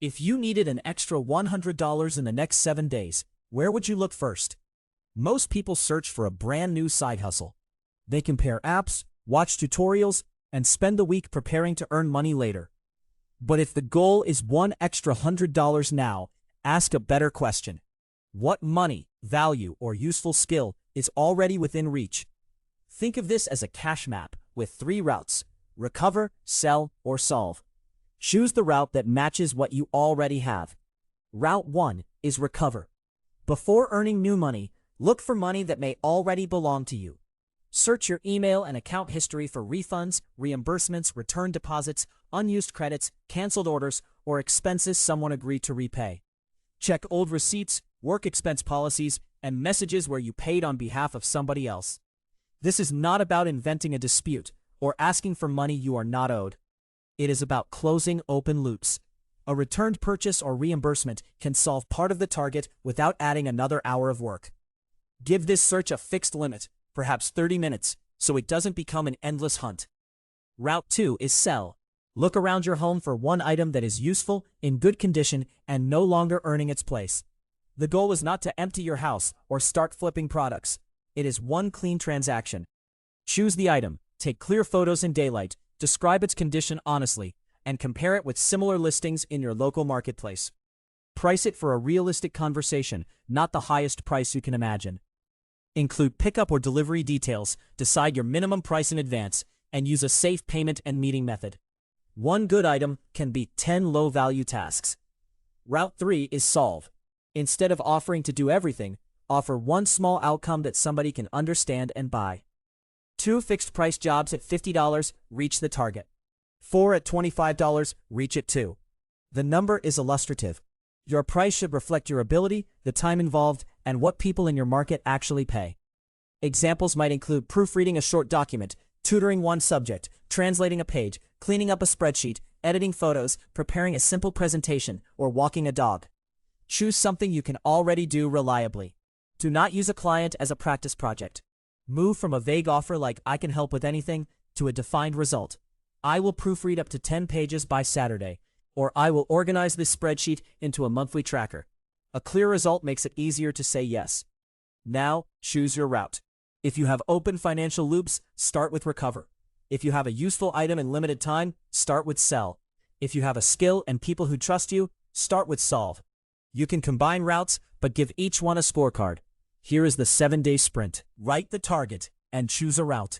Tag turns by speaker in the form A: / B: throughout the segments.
A: If you needed an extra $100 in the next 7 days, where would you look first? Most people search for a brand new side hustle. They compare apps, watch tutorials, and spend the week preparing to earn money later. But if the goal is one extra $100 now, ask a better question. What money, value, or useful skill is already within reach? Think of this as a cash map with 3 routes: recover, sell, or solve. Choose the route that matches what you already have. Route 1 is recover. Before earning new money, look for money that may already belong to you. Search your email and account history for refunds, reimbursements, return deposits, unused credits, canceled orders, or expenses someone agreed to repay. Check old receipts, work expense policies, and messages where you paid on behalf of somebody else. This is not about inventing a dispute or asking for money you are not owed. It is about closing open loops. A returned purchase or reimbursement can solve part of the target without adding another hour of work. Give this search a fixed limit, perhaps 30 minutes, so it doesn't become an endless hunt. Route 2 is sell. Look around your home for one item that is useful, in good condition, and no longer earning its place. The goal is not to empty your house or start flipping products. It is one clean transaction. Choose the item, take clear photos in daylight, describe its condition honestly, and compare it with similar listings in your local marketplace. Price it for a realistic conversation, not the highest price you can imagine. Include pickup or delivery details, decide your minimum price in advance, and use a safe payment and meeting method. One good item can beat 10 low-value tasks. Route 3 is solve. Instead of offering to do everything, offer one small outcome that somebody can understand and buy. 2 fixed-price jobs at $50, reach the target. 4 at $25, reach it too. The number is illustrative. Your price should reflect your ability, the time involved, and what people in your market actually pay. Examples might include proofreading a short document, tutoring one subject, translating a page, cleaning up a spreadsheet, editing photos, preparing a simple presentation, or walking a dog. Choose something you can already do reliably. Do not use a client as a practice project. Move from a vague offer like "I can help with anything" to a defined result. "I will proofread up to 10 pages by Saturday," or "I will organize this spreadsheet into a monthly tracker." A clear result makes it easier to say yes. Now, choose your route. If you have open financial loops, start with recover. If you have a useful item in limited time, start with sell. If you have a skill and people who trust you, start with solve. You can combine routes, but give each one a scorecard. Here is the 7-day sprint. Write the target and choose a route.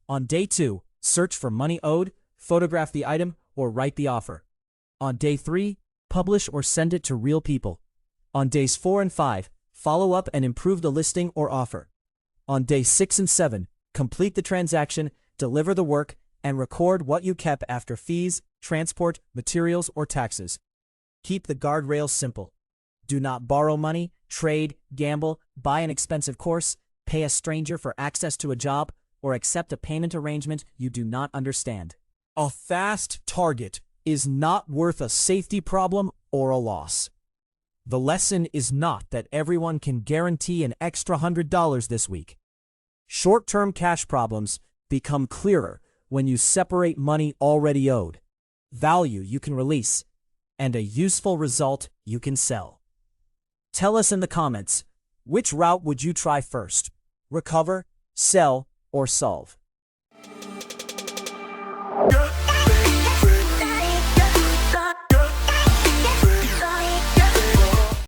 A: On day 2, search for money owed, photograph the item, or write the offer. On day 3, publish or send it to real people. On days 4 and 5, follow up and improve the listing or offer. On day 6 and 7, complete the transaction, deliver the work, and record what you kept after fees, transport, materials, or taxes. Keep the guardrails simple. Do not borrow money, trade, gamble, buy an expensive course, pay a stranger for access to a job, or accept a payment arrangement you do not understand. A fast target is not worth a safety problem or a loss. The lesson is not that everyone can guarantee an extra $100 this week. Short-term cash problems become clearer when you separate money already owed, value you can release, and a useful result you can sell. Tell us in the comments, which route would you try first? Recover, sell, or solve?